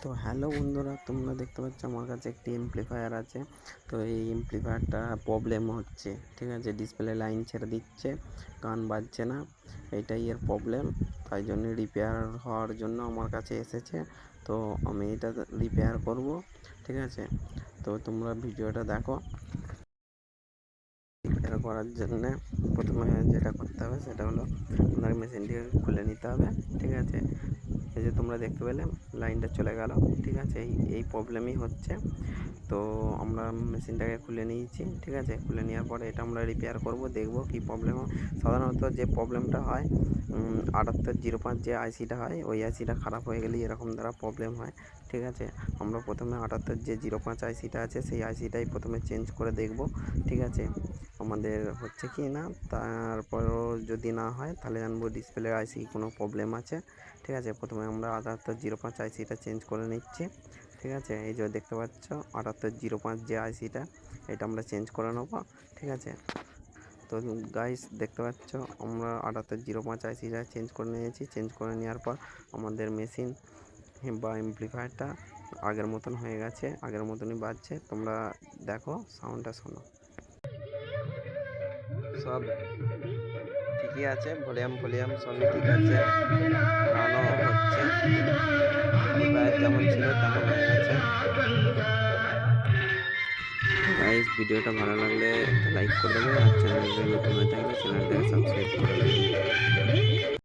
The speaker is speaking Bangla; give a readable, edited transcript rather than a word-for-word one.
তো হ্যালো বন্ধুরা, তোমরা দেখতে পাচ্ছ আমার কাছে একটি এমপ্লিফায়ার আছে। তো এই এমপ্লিফায়ারটা প্রবলেম হচ্ছে, ঠিক আছে। ডিসপ্লে লাইন ছেড়ে দিচ্ছে, গান বাজছে না, এটাই এর প্রবলেম। তাই জন্য রিপেয়ার হওয়ার জন্য আমার কাছে এসেছে। তো আমি এটা রিপেয়ার করব, ঠিক আছে। তো তোমরা ভিডিওটা দেখো। রিপেয়ার করার জন্যে প্রথমে যেটা করতে হবে সেটা হলো আপনার মেশিনটিকে খুলে নিতে হবে, ঠিক আছে। এই যে তোমরা দেখতে পেলে লাইনটা চলে গেল, ঠিক আছে। এই প্রবলেমই হচ্ছে। তো আমরা মেশিনটাকে খুলে নিয়েছি, ঠিক আছে। খুলে নেওয়ার পরে এটা আমরা রিপেয়ার করব, দেখব কি প্রবলেম হয়। সাধারণত যে প্রবলেমটা হয় 7805 যে আইসিটা হয়, ওই আইসিটা খারাপ হয়ে গেলেই এরকম দ্বারা প্রবলেম হয়, ঠিক আছে। আমরা প্রথমে 7805 আইসিটা আছে সেই আইসিটাই প্রথমে চেঞ্জ করে দেখব, ঠিক আছে, আমাদের হচ্ছে কি না। তারপরও যদি না হয় তাহলে জানবো ডিসপ্লে আইসি কোনো প্রবলেম আছে, ঠিক আছে। প্রথমে আমরা 7805 আইসিটা চেঞ্জ করে নিচ্ছি, ঠিক আছে। এই যে দেখতে পাচ্ছ 7805 যে আইসিটা, এটা আমরা চেঞ্জ করে নেবো, ঠিক আছে। তো গাইস দেখতে পাচ্ছ আমরা 7805 আইসিটা চেঞ্জ করে নিয়েছি। চেঞ্জ করে নেওয়ার পর আমাদের মেশিন বা এমপ্লিফায়ারটা আগের মতন হয়ে গেছে, আগের মতনই বাজছে। তোমরা দেখো, সাউন্ডটা শোনো, সব ঠিকই আছে, ভলিউম সবই ঠিক আছে, গানও হচ্ছে, এমপ্লিফায়ার যেমন ছিল তেমন হয়ে গেছে। গাইস ভিডিওটা ভালো লাগলে একটা লাইক করে দেবে, আর চ্যানেলে নতুন হয়ে থাকলে চ্যানেলটাকে সাবস্ক্রাইব করে দেবে।